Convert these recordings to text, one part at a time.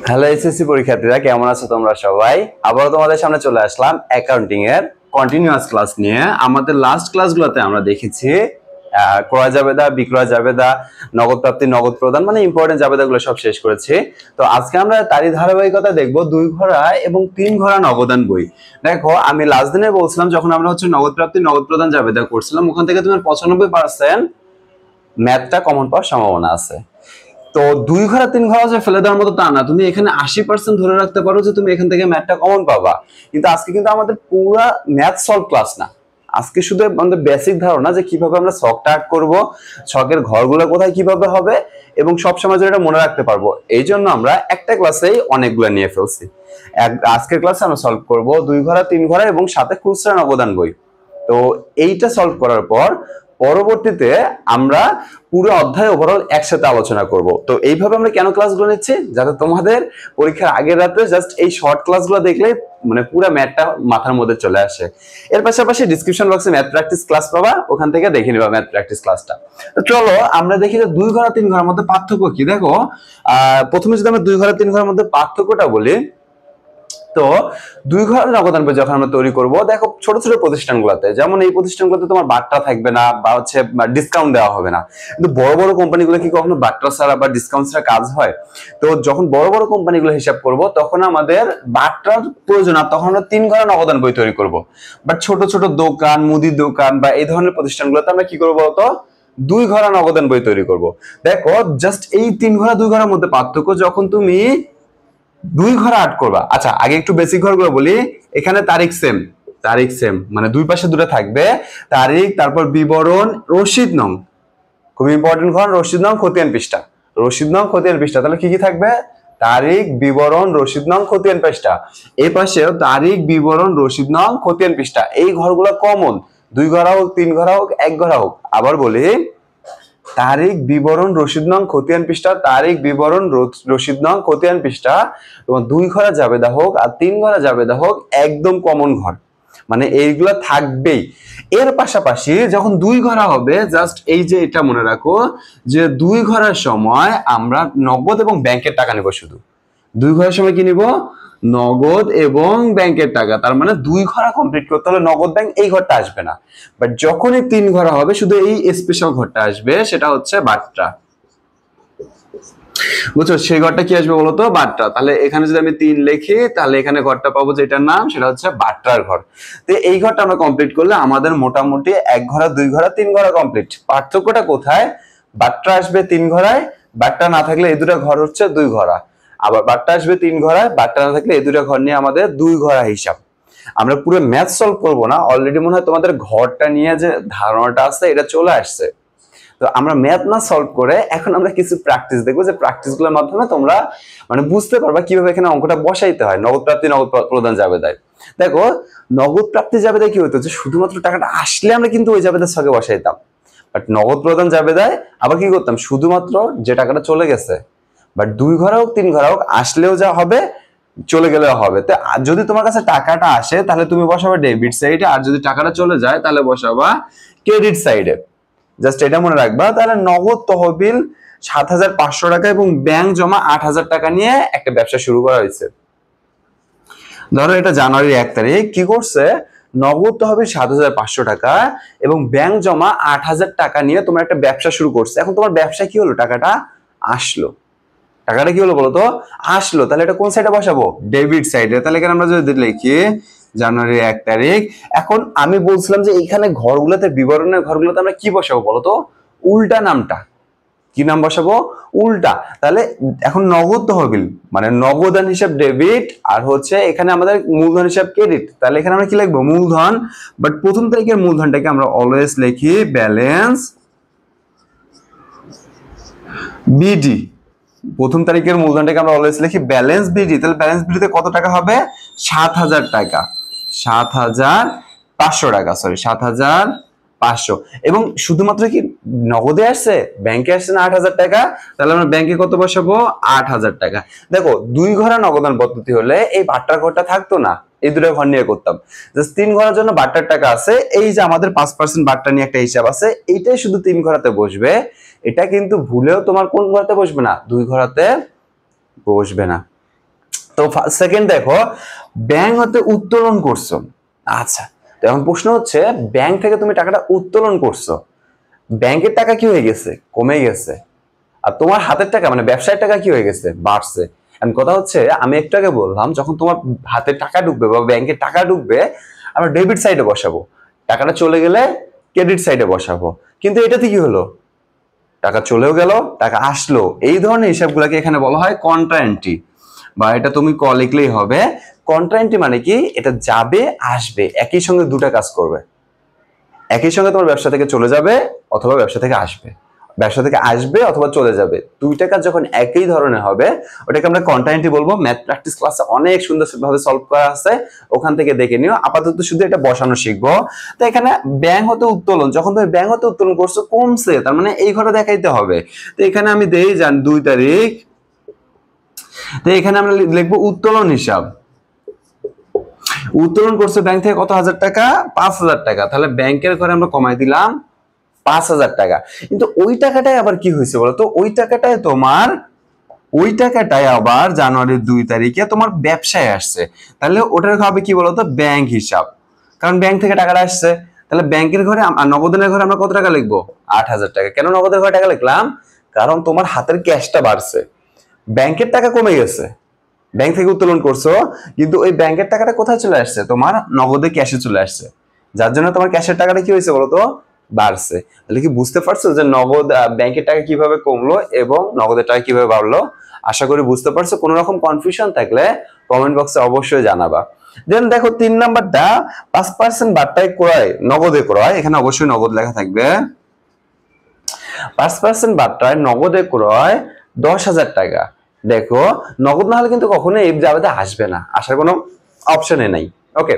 Hello SSC পরীক্ষার্থীরা, কেমন আছো তোমরা সবাই? আবারও তোমাদের সামনে চলে আসলাম অ্যাকাউন্টিং এর কন্টিনিউয়াস ক্লাস নিয়ে। আমাদের লাস্ট ক্লাসগুলোতে আমরা দেখেছি ক্রয় জাবেদা, বিক্রয় জাবেদা, নগদ প্রাপ্তি, নগদ প্রদান, মানে ইম্পর্টেন্ট জাবেদাগুলো সব শেষ করেছি। তো আজকে আমরা তারই ধারাবাহিকতা দেখবো 2 ঘোড়া এবং 3 ঘোড়া নগদান বই। দেখো, আমি লাস্ট দিনে বলছিলাম যখন আমরা নগদ প্রাপ্তি, নগদ প্রদান জাবেদা করছিলাম, ওখান থেকে তোমার 95% ম্যাথটা কমন পাওয়ার সম্ভাবনা আছে। তো 2 ঘোড়া 3 ঘোড়া যে ফেলে দেওয়ার মতো তা না, তুমি এখানে 80% ধরে রাখতে পারো যে তুমি এখান থেকে ম্যাথটা কমন পাবা। কিন্তু আজকে কিন্তু আমাদের পুরো ম্যাথ সলভ ক্লাস না, আজকে শুধু আমাদের বেসিক ধারণা যে কিভাবে আমরা ছকটা আট করব, ছকের ঘরগুলো কোথায় কিভাবে হবে এবং সব সময় যেটা মনে রাখতে পারবো। এই জন্য আমরা একটা ক্লাসেই অনেকগুলো নিয়ে ফেলছি। আজকের ক্লাসে আমরা সলভ করব 2 ঘোড়া 3 ঘোড়া এবং সাথে খুচরা নগদান বই। তো এইটা সলভ করার পর পরবর্তীতে আমরা পুরো অধ্যায় ওভারঅল একসাথে আলোচনা করব। তো এইভাবে আমরা কেন ক্লাসগুলো নিচ্ছি, যাতে তোমাদের পরীক্ষার আগের রাতে জাস্ট এই শর্ট ক্লাসগুলো দেখলে মানে পুরো ম্যাথটা মাথার মধ্যে চলে আসে। এর পাশাপাশি ডিসক্রিপশন বক্সে ম্যাথ প্র্যাকটিস ক্লাস পাবা, ওখান থেকে দেখে নিবা ম্যাথ প্র্যাকটিস ক্লাসটা। তো চলো আমরা দেখি যে 2 ঘোড়া 3 ঘোড়ার মধ্যে পার্থক্য কি। দেখো, প্রথমে যদি আমরা 2 ঘোড়া 3 ঘোড়ার মধ্যে পার্থক্যটা বলি, তো 2 ঘোড়া নগদান বই যখন আমরা তৈরি করব, দেখো ছোট ছোট প্রতিষ্ঠানগুলোতে, যেমন এই প্রতিষ্ঠানগুলোতে তোমার বাট্টা থাকবে না বা ডিসকাউন্ট দেওয়া হবে না। কিন্তু বড় বড় কোম্পানিগুলো কি কখনো বাট্টা ছাড়া বা ডিসকাউন্ট ছাড়া কাজ হয়? তো যখন বড় বড় কোম্পানিগুলো হিসাব করব, তখন আমাদের বাট্টার প্রয়োজন, আর তখন আমরা 3 ঘোড়া নগদান বই তৈরি করব। বাট ছোট ছোট দোকান, মুদির দোকান বা এই ধরনের প্রতিষ্ঠানগুলোতে আমরা কি করবো বলতো, 2 ঘোড়া নগদান বই তৈরি করব। দেখো, জাস্ট এই 3 ঘোড়া 2 ঘোড়ার মধ্যে পার্থক্য, যখন তুমি 2 ঘোড়া আট করবা। আচ্ছা, আগে একটু বেসিক ঘরগুলো বলি। এখানে তারিখ সেম, মানে দুই পাশে দুটো থাকবে, তারিখ, তারপর বিবরণ, রসিদ নং, খুব ইম্পর্টেন্ট ঘর, রসিদ নং, খতিয়ান পৃষ্ঠা, রসিদ নং, খতিয়ান পৃষ্ঠা। তাহলে কি কি থাকবে? তারিখ, বিবরণ, রসিদ নং, খতিয়ান পৃষ্ঠা। এই পাশেও তারিখ, বিবরণ, রসিদ নং, খতিয়ান পৃষ্ঠা। এই ঘরগুলো কমন, 2 ঘোড়া হোক, 3 ঘোড়া হোক, 1 ঘোড়া হোক। আবার বলি, তারিখ, বিবরণ, রসিদ নং, খতিয়ান পৃষ্ঠা, তারিখ, বিবরণ, রসিদ নং, খতিয়ান পৃষ্ঠা। তোমার 2 ঘোড়া জাবেদা হোক আর 3 ঘোড়া জাবেদা হোক, একদম কমন ঘর, মানে এইগুলা থাকবেই। এর পাশাপাশি যখন 2 ঘোড়া হবে, জাস্ট এই যে এটা মনে রাখো যে 2 ঘোড়ার সময় আমরা নগদ এবং ব্যাংকের টাকা নেব। শুধু 2 ঘোড়ার সময় কি নিব? নগদ এবং ব্যাংকের টাকা। তার মানে 2 ঘোড়া কমপ্লিট করতে হলে নগদ ব্যাংক এই ঘরটা আসবে না। বাট যখনই 3 ঘোড়া হবে, শুধু এই স্পেশাল ঘরটা আসবে, সেটা হচ্ছে বাট্টা। বুঝছো, সেই ঘরটা কি আসবে বলতো? বাট্টা। তাহলে এখানে যদি আমি 3 লিখি, তাহলে এখানে ঘরটা পাবো যেটার নাম, সেটা হচ্ছে বাট্টার ঘর। তো এই ঘরটা আমরা কমপ্লিট করলে আমাদের মোটামুটি 1 ঘোড়া 2 ঘোড়া 3 ঘোড়া কমপ্লিট। পার্থক্যটা কোথায়? বাট্টা আসবে 3 ঘোড়ায়, বাট্টা না থাকলে এই দুটো ঘর হচ্ছে 2 ঘোড়া। আবার বাট্টা আসবে 3 ঘোড়ায়, বাট্টা না থাকলে এই দুটো ঘর নিয়ে আমাদের 2 ঘোড়া হিসাব। আমরা পুরো ম্যাথ সলভ করবো না, অলরেডি মনে হয় তোমাদের ঘরটা নিয়ে যে ধারণাটা আছে এটা চলে আসছে। তো আমরা ম্যাথ না সলভ করে এখন আমরা কিছু প্র্যাকটিস দেখবো, যে প্র্যাকটিসগুলোর মাধ্যমে তোমরা মানে বুঝতে পারবা কিভাবে এখানে অঙ্কটা বসাইতে হয়। নগদ প্রাপ্তি, নগদ প্রদান জাবেদায় দেখো, নগদ প্রাপ্তি জাবেদায় কি হতো, যে শুধুমাত্র টাকাটা আসলে আমরা কিন্তু ওই জাবেদার ছকে বসাইতাম। বাট নগদ প্রদান জাবেদায় আবার কি করতাম, শুধুমাত্র যে টাকাটা চলে গেছে, বাট 2 ঘোড়া হোক 3 ঘোড়া হোক, আসলেও যা হবে, চলে গেলেও হবে। তো যদি তোমার কাছে টাকাটা আসে, তাহলে তুমি বসাবা ডেবিট সাইডে, আর যদি টাকাটা চলে যায়, তাহলে বসাবা ক্রেডিট সাইডে। জাস্ট এটা মনে রাখবা। তাহলে নগদ তহবিল 7,500 টাকা এবং ব্যাংক জমা 8,000 টাকা নিয়ে একটা ব্যবসা শুরু করা হয়েছে। ধরো এটা জানুয়ারির 1 তারিখ, কি করছে, নগদ তহবিল 7,500 টাকা এবং ব্যাংক জমা 8,000 টাকা নিয়ে তোমার একটা ব্যবসা শুরু করছে। এখন তোমার ব্যবসা কি হলো, টাকাটা আসলো। টাকাটা কি হলো বলতো? আসলো। তাহলে এটা কোন সাইডে বসাবো? ডেবিট সাইডে। তাহলে এখানে আমরা যদি লিখি জানুয়ারি 1 তারিখ, এখন আমি বলছিলাম যে এইখানে ঘরগুলোতে, বিবরণের ঘরগুলোতে আমরা কি বসাবো বলতো? উল্টা নামটা। কি নাম বসাবো? উল্টা। তাহলে এখন নগদ তহবিল মানে নগদান হিসাব ডেবিট, আর হচ্ছে এখানে আমাদের মূলধন হিসাব ক্রেডিট। তাহলে এখানে আমরা কি লিখবো? মূলধন। বাট প্রথম তারিখের মূলধনটাকে আমরা অলওয়েজ লিখি ব্যালেন্স বিডি। প্রথম তারিখের মূলধনটাকে আমরা অলওয়েজ লিখি ব্যালেন্স বিডি। তাহলে ব্যালেন্স বিডিতে কত টাকা হবে? 7,000 টাকা, 7,500 টাকা, সরি 7,500। এবং শুধুমাত্র কি নগদে আসছে, ব্যাংকে আসছে না 8,000 টাকা? তাহলে আমরা ব্যাংকে কত বসাবো? 8,000 টাকা। দেখো, 2 ঘোড়া নগদান পদ্ধতি হলে এই বাট্টার ঘরটা থাকতো না, এই দুটো ঘর নিয়ে করতাম। জাস্ট 3 ঘোড়ার জন্য বাট্টার টাকা আছে, এই যে আমাদের 5% বাট্টা নিয়ে একটা হিসাব আছে, এইটাই শুধু 3 ঘোড়াতে বসবে। এটা কিন্তু ভুলেও তোমার কোন ঘোড়াতে বসবে না, 2 ঘোড়াতে বসবে না। তো সেকেন্ড দেখো, ব্যাংক হতে উত্তোলন করছো। আচ্ছা, তো এখন প্রশ্ন হচ্ছে, ব্যাংক থেকে তুমি টাকাটা উত্তোলন করছো, ব্যাংকের টাকা কি হয়ে গেছে? কমে গেছে। আর তোমার হাতের টাকা মানে ব্যবসায়ের টাকা কি হয়ে গেছে? বাড়ছে। এখন কথা হচ্ছে, আমি একটু আগে বললাম যখন তোমার হাতে টাকা ঢুকবে বা ব্যাংকে টাকা ঢুকবে, আমরা ডেবিট সাইডে বসাবো, টাকাটা চলে গেলে ক্রেডিট সাইডে বসাবো। কিন্তু এটাতে কি হলো? টাকা চলেও গেল, টাকা আসলো। এই ধরনের হিসাবগুলোকে এখানে বলা হয় কন্ট্রা এন্ট্রি, বা এটা তুমি ক লিখলেই হবে। কন্ট্রা এন্ট্রি মানে কি? এটা যাবে আসবে, একই সঙ্গে দুটা কাজ করবে। একই সঙ্গে তোমার ব্যবসা থেকে চলে যাবে অথবা ব্যবসা থেকে আসবে, ব্যবসা থেকে আসবে অথবা চলে যাবে, দুইটা কাজ যখন একই ধরনের হবে ওটাকে আমরা কন্ট্রা এন্ট্রি বলবো। ম্যাথ প্র্যাকটিস ক্লাসে অনেক সুন্দরভাবে সলভ করা আছে, ওখান থেকে দেখে নিও। আপাতত শুধু এটা বসানো শিখবো। তো এখানে ব্যাংক হতে উত্তোলন, যখন তুমি ব্যাংক হতে উত্তোলন করছো কমছে, তার মানে এই ঘরে দেখাইতে হবে। তো এখানে আমি দেই যান 2 তারিখ, তো এখানে আমরা লিখবো উত্তোলন হিসাব। উত্তোলন করছে ব্যাংক থেকে কত হাজার টাকা? 5,000 টাকা। তাহলে ব্যাংকের ঘরে আমরা কমাই দিলাম 5,000 টাকা। কিন্তু ওই টাকাটাই আবার কি হয়েছে বলতো? ওই টাকাটাই আবার জানুয়ারির 2 তারিখে তোমার ব্যবসায় আসছে। তাহলে ওটার হবে কি বলতো? ব্যাংক হিসাব, কারণ ব্যাংক থেকে টাকাটা আসছে। তাহলে ব্যাংকের ঘরে নগদের ঘরে আমরা কত টাকা লিখবো? 8,000 টাকা। কেন নগদের ঘরে টাকা লিখলাম? কারণ তোমার হাতের ক্যাশটা বাড়ছে, ব্যাংকের টাকা কমে গেছে। ব্যাংক থেকে উত্তোলন করছো, কিন্তু ওই ব্যাংকের টাকাটা কোথায় চলে আসছে? তোমার নগদে ক্যাশে চলে আসছে, যার জন্য তোমার ক্যাশের টাকাটা কি হয়েছে বলতো? বাড়ছে। তাহলে কি বুঝতে পারছো যে নগদ ব্যাংকের টাকা কিভাবে কমলো এবং নগদের টাকা কিভাবে বাড়লো? আশা করি বুঝতে পারছো। কোনো রকম কনফিউশন থাকলে কমেন্ট বক্সে অবশ্যই জানাবা। দেন দেখো 3 নাম্বারটা, 5% বাট্টায় ক্রয়, নগদে ক্রয়, এখানে অবশ্যই নগদ লেখা থাকবে। 5% বাট্টায় নগদে ক্রয় 10,000 টাকা। দেখো নগদ না হলে কিন্তু কখনো এই জাবেদা আসবে না, আসার কোনো অপশনে নাই। ওকে,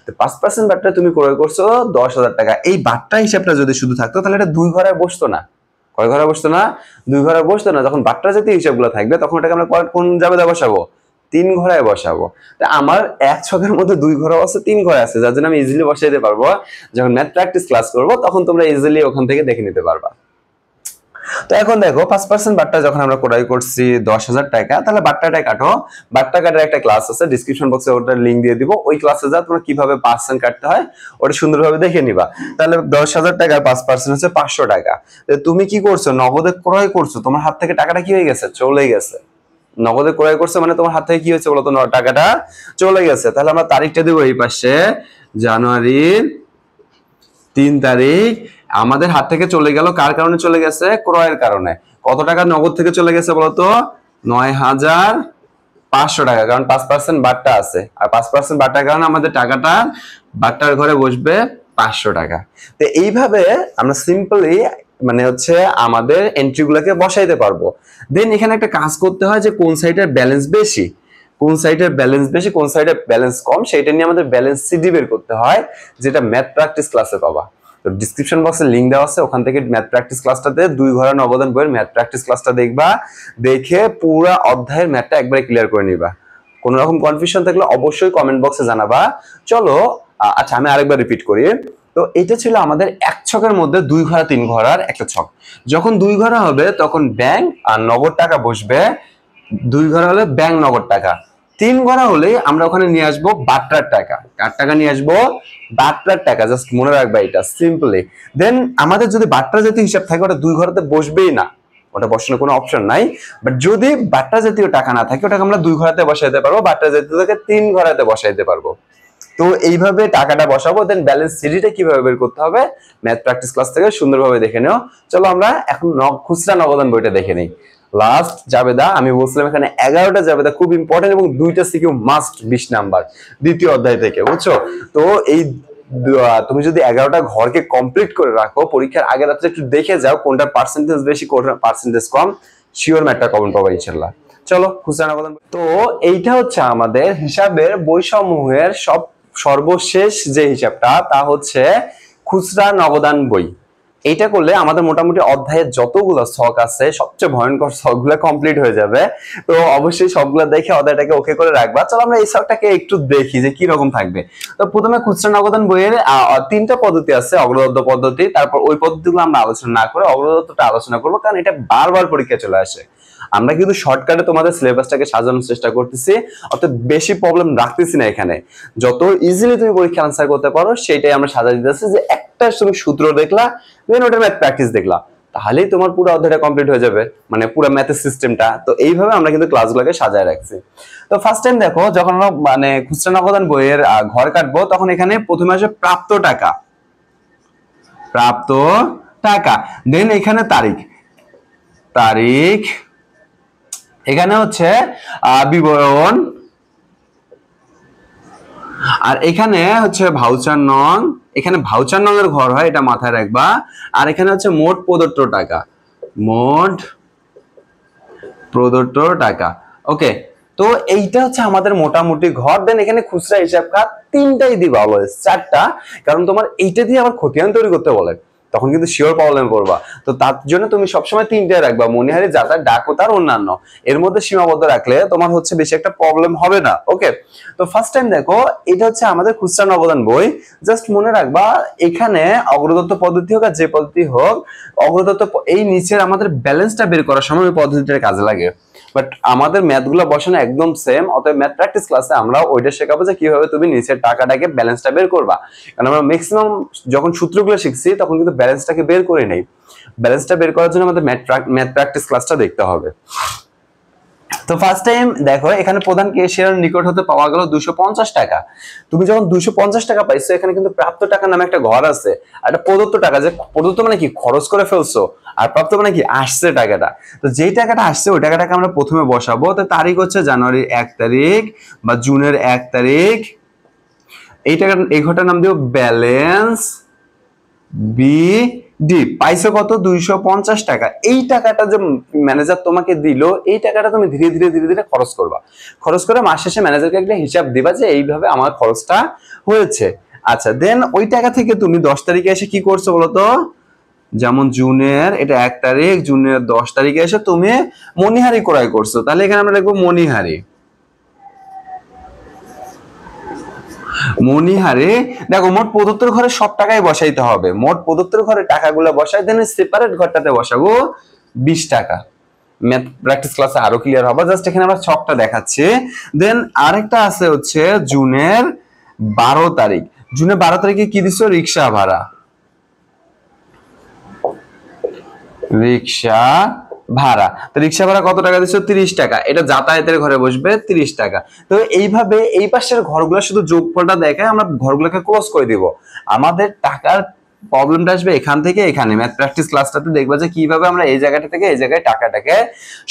তো 5% বাট্টা তুমি ক্রয় করছো 10,000 টাকা। এই বাট্টা হিসাবটা যদি শুধু থাকতো তাহলে এটা 2 ঘরে বসতো না। কয় ঘরে বসতো না? 2 ঘরে বসতো না। যখন বাট্টা জাতীয় হিসাবগুলো থাকবে তখন এটাকে আমরা কোন জাবেদা বসাবো? 3 ঘরে বসাবো। আমার এক ছকের মধ্যে 2 ঘরে আছে, 3 ঘরে আছে, যার জন্য আমি ইজিলি বসাইতে পারবো। যখন ম্যাথ প্র্যাকটিস ক্লাস করবো তখন তোমরা ইজিলি ওখান থেকে দেখে নিতে পারবা। তো এখন দেখো 5% বাট্টা যখন আমরা ক্রয় করছি 10,000 টাকা, তাহলে বাট্টাটা কাটো। বাট্টা কাটার একটা ক্লাস আছে, ডিসক্রিপশন বক্সে ওটার লিংক দিয়ে দিব। ওই ক্লাসে যা তোমরা কিভাবে 5% কাটতে হয় ওটা সুন্দরভাবে দেখে নিবা। তাহলে 10,000 টাকার 5% হচ্ছে 500 টাকা। তুমি কি করছো? নগদে ক্রয় করছো, তোমার হাত থেকে টাকাটা কি হয়ে গেছে? চলে গেছে। নগদে ক্রয় করছো মানে তোমার হাত থেকে কি হয়েছে বলতো? টাকাটা চলে গেছে। তাহলে আমরা তারিখটা দেবো এই পাশে, জানুয়ারির 3 তারিখ। আমাদের হাত থেকে চলে গেল, কার কারণে চলে গেছে? ক্রয়ের কারণে। কত টাকা নগদ থেকে চলে গেছে বলতো? 9,500 টাকা, কারণ 5% বাট্টা আছে, আর 5% বাট্টার কারণে আমাদের টাকাটা বাট্টার ঘরে বসবে 500 টাকা। তো এইভাবে আমরা সিম্পলি মানে হচ্ছে আমাদের এন্ট্রি গুলোকে বসাইতে পারবো। দেন এখানে একটা কাজ করতে হয় যে কোন সাইডের ব্যালেন্স বেশি, কোন সাইডের ব্যালেন্স বেশি, কোন সাইডের ব্যালেন্স কম, সেটা নিয়ে আমাদের ব্যালেন্স সিডি বের করতে হয়, যেটা ম্যাথ প্র্যাকটিস ক্লাসে পাবা। তো ডিসক্রিপশন বক্সে লিংক দেওয়া আছে, ওখান থেকে ম্যাথ প্র্যাকটিস ক্লাসটাতে 2 ঘরের নবদান বইয়ের ম্যাথ প্র্যাকটিস ক্লাসটা দেখবা, দেখে পুরো অধ্যায়ের ম্যাথটা একবারে ক্লিয়ার করে নিবা। কোনো রকম কনফিউশন থাকলে অবশ্যই কমেন্ট বক্সে জানাবা। চলো আচ্ছা আমি আরেকবার রিপিট করি। তো এটা ছিল আমাদের এক ছকের মধ্যে 2 ঘোড়া 3 ঘোড়ার একটা ছক। যখন 2 ঘোড়া হবে তখন ব্যাংক আর নগদ টাকা বসবে। 2 ঘোড়া হলে ব্যাংক নগদ টাকা, 3 ঘোড়া হলে আমরা ওখানে নিয়ে আসবো বাট্টার টাকা। কার টাকা নিয়ে আসবো? বাট্টার টাকা। জাস্ট মনে রাখবা এটা সিম্পলি। দেন আমাদের যদি বাট্টা জাতীয় হিসাব থাকে ওটা 2 ঘোড়াতে বসবেই না, ওটা বসানোর কোনো অপশন নাই। বাট যদি বাট্টা জাতীয় টাকা না থাকে ওটাকে আমরা 2 ঘোড়াতে বসাইতে পারবো, বাট্টা জাতীয় থেকে 3 ঘোড়াতে বসাইতে পারবো। তো এইভাবে টাকাটা বসাবো। দেন ব্যালেন্স সিডিটা কিভাবে বের করতে হবে ম্যাথ প্র্যাকটিস ক্লাস থেকে সুন্দরভাবে দেখে নিও। চলো আমরা এখন খুচরা নগদান বইটা দেখে নিই। লাস্ট জাবেদা আমি বলছিলাম এখানে 11টা জাবেদা খুব ইম্পর্টেন্ট এবং 2টা সিকিউ মাস্ট 20 নাম্বার দ্বিতীয় অধ্যায় থেকে, বুঝছো? তো এই তুমি যদি 11টা ঘরকে কমপ্লিট করে রাখো, পরীক্ষার আগে রাত্রে একটু দেখে যাও কোনটা পার্সেন্টেজ বেশি কোনটা পার্সেন্টেজ কম, শিওর ম্যাথটা কমন পাবা ইনশাআল্লাহ। চলো খুচরা নগদান। তো এইটা হচ্ছে আমাদের হিসাবের বইসমূহের সর্বশেষ যে হিসাবটা, তা হচ্ছে খুচরা নগদান বই। এইটা করলে আমাদের মোটামুটি অধ্যায়ের যতগুলো ছক আছে সবচেয়ে ভয়ঙ্কর ছকগুলো কমপ্লিট হয়ে যাবে। তো অবশ্যই সবগুলো দেখে অধ্যায়টাকে ওকে করে রাখবা। চলো আমরা এই ছকটাকে একটু দেখি যে কি রকম থাকবে। তো প্রথমে খুচরা নগদান বইয়ের 3টা পদ্ধতি আছে, অগ্রদত্ত পদ্ধতি, তারপর ওই পদ্ধতিগুলো আমরা আলোচনা না করে অগ্রদত্তটা আলোচনা করবো, কারণ এটা বারবার পরীক্ষায় চলে আসে। আমরা কিন্তু শর্টকাটে তোমাদের সিলেবাসটাকে সাজানোর চেষ্টা করতেছি, অর্থাৎ বেশি প্রবলেম রাখতেছি না এখানে। যত ইজিলি তুমি পরীক্ষা আনসার করতে পারো সেটাই আমরা সাজা দিতেছি, যে একটা তুমি সূত্র দেখলা, দেন ওটার ম্যাথ প্র্যাকটিস দেখলা, তাহলেই তোমার পুরো অধ্যায়টা কমপ্লিট হয়ে যাবে, মানে পুরো ম্যাথের সিস্টেমটা। তো এইভাবে আমরা কিন্তু ক্লাসগুলোকে সাজায় রাখছি। তো ফার্স্ট টাইম দেখো, যখন আমরা মানে খুচরা নগদান বইয়ের ঘর কাটবো, তখন এখানে প্রথমে আসে প্রাপ্ত টাকা, প্রাপ্ত টাকা, দেন এখানে তারিখ, তারিখ, এখানে হচ্ছে বিবরণ, আর এখানে হচ্ছে ভাউচার নং, এখানে ভাউচার নং এর ঘর হয়, এটা মাথায় রাখবা। আর এখানে হচ্ছে মোট প্রদত্ত টাকা, মোট প্রদত্ত টাকা। ওকে, তো এইটা হচ্ছে আমাদের মোটামুটি ঘর। দেন এখানে খুচরা হিসাব খাত তিনটাই দিবা, অলওয়েজ চারটা, কারণ তোমার এইটা দিয়ে আবার খতিয়ান তৈরি করতে বলে, তখন কিন্তু শিওর প্রবলেম পড়বা। তো তার জন্য তুমি সবসময় তিনটাই রাখবা, মনিহারি, যাতা, ডাকো, তার অন্যান্য, এর মধ্যে সীমাবদ্ধ রাখলে তোমার হচ্ছে বেশি একটা প্রবলেম হবে না। ওকে, তো ফার্স্ট টাইম দেখো, এটা হচ্ছে আমাদের খুচরা নবদান বই। জাস্ট মনে রাখবা, এখানে অগ্রদত্ত পদ্ধতি হোক আর যে পদ্ধতি হোক, অগ্রদত্ত এই নিচের আমাদের ব্যালেন্সটা বের করার সময় ওই পদ্ধতিটা কাজে লাগে, বাট আমাদের ম্যাথগুলো বসানো একদম সেম। অতএব ম্যাথ প্র্যাকটিস ক্লাসে আমরা ওইটা শেখাবো যে কিভাবে তুমি নিচের টাকাটাকে ব্যালেন্সটা বের করবা, কারণ আমরা ম্যাক্সিমাম যখন সূত্রগুলো শিখছি তখন কিন্তু ব্যালেন্সটাকে বের করে নেই। ব্যালেন্সটা বের করার জন্য আমাদের ম্যাথ প্র্যাকটিস ক্লাসটা দেখতে হবে। তো ফার্স্ট টাইম দেখো, এখানে প্রধান ক্যাশিয়ারের নিকট হতে পাওয়া গেল 250 টাকা। তুমি যখন 250 টাকা পাইছো, এখানে কিন্তু প্রাপ্ত টাকা নামে একটা ঘর আছে, আর একটা প্রদত্ত টাকা, যে প্রদত্ত মানে কি খরচ করে ফেলছো, আর প্রাপ্ত মানে কি আসছে টাকাটা। তো যেই টাকাটা আসছে ওই টাকাটাকে আমরা প্রথমে বসাবো। তো তারিখ হচ্ছে জানুয়ারির 1 তারিখ বা জুনের 1 তারিখ। এই টাকা, এই ঘরটার নাম দিও ব্যালেন্স বি ডি। পাইছো কত? 250 টাকা। এই টাকাটা যে ম্যানেজার তোমাকে দিল, এই টাকাটা তুমি ধীরে ধীরে ধীরে ধীরে খরচ করবা। খরচ করে মাস শেষে ম্যানেজারকে একটা হিসাব দিবা যে এইভাবে আমার খরচটা হয়েছে। আচ্ছা, দেন ওই টাকা থেকে তুমি 10 তারিখে এসে কি করছো বলতো? যেমন জুনের এটা 1 তারিখ, জুনের 10 তারিখে এসে তুমি মণিহারি ক্রয় করছো, তাহলে এখানে আমরা লিখবো মণিহারি। মণিহারে দেখো, মোট প্রদত্তের ঘরে সব টাকাই বসাইতে হবে, মোট প্রদত্তের ঘরে টাকাগুলো বসাই, দেন সেপারেট ঘরটাতে বসাবো 20 টাকা। ম্যাথ প্র্যাকটিস ক্লাসে আরো ক্লিয়ার হবে, জাস্ট এখানে আমরা ছকটা দেখাচ্ছি। দেন আরেকটা আছে হচ্ছে জুনের 12 তারিখ। জুনের 12 তারিখে কি দিছো? রিক্সা ভাড়া, রিক্সা ভাড়া। তো রিক্সা ভাড়া কত টাকা দিচ্ছ? 30 টাকা। এটা যাতায়াতের ঘরে বসবে 30 টাকা। তো এইভাবে এই পাশের ঘরগুলো শুধু যোগফলটা দেখায়, আমরা ঘরগুলোকে ক্লোজ করে দিব। আমাদের টাকার প্রবলেমটা আসবে এখান থেকে এখানে। ম্যাথ প্র্যাকটিস ক্লাসটাতে দেখবা যে কিভাবে আমরা এই জায়গাটা থেকে এই জায়গায় টাকাটাকে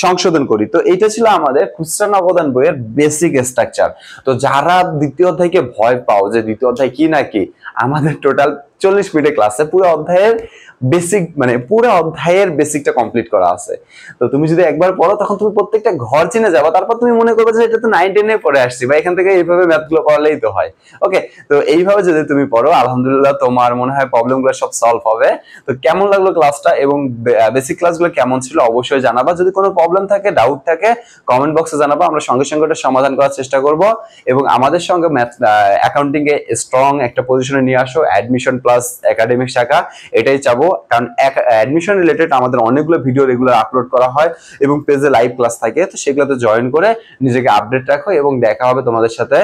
সংশোধন করি। তো এইটা ছিল আমাদের খুচরা নগদান বইয়ের বেসিক স্ট্রাকচার। তো যারা দ্বিতীয় অধ্যায়কে ভয় পাও যে দ্বিতীয় অধ্যায় কি না কি, আমাদের টোটাল 40 মিনিটের ক্লাসে পুরো অধ্যায়ের বেসিক, মানে পুরো অধ্যায়ের বেসিকটা কমপ্লিট করা আছে। তো তুমি যদি একবার পড়ো, তখন তুমি প্রত্যেকটা ঘর চিনে যাবে, তারপর তুমি মনে করবে যে এটা তো 9 10 এ পড়ে আসছি, বা এখান থেকে এইভাবে ম্যাথগুলো পড়লেই তো হয়। ওকে, তো এইভাবে যদি তুমি পড়ো, আলহামদুলিল্লাহ তোমার মনে হয় প্রবলেমগুলো সব সলভ হবে। তো কেমন লাগলো ক্লাসটা এবং বেসিক ক্লাসগুলো কেমন ছিল অবশ্যই জানাবা। যদি কোনো প্রবলেম থাকে, ডাউট থাকে, কমেন্ট বক্সে জানাবা, আমরা সঙ্গে সঙ্গে এটা সমাধান করার চেষ্টা করব। এবং আমাদের সঙ্গে ম্যাথ অ্যাকাউন্টিং এ স্ট্রং একটা পজিশনে নিয়ে আসো, অ্যাডমিশন প্লাস একাডেমিক শাখা, এটাই চাবো। কারণ অ্যাডমিশন রিলেটেড আমাদের অনেকগুলো ভিডিও রেগুলার আপলোড করা হয় এবং পেজে লাইভ ক্লাস থাকে, তো সেগুলোতে জয়েন করে নিজেকে আপডেট রাখো এবং দেখা হবে তোমাদের সাথে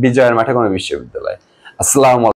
বিজয়ের মাঠে কোনো বিশ্ববিদ্যালয়। আসসালামু আলাইকুম।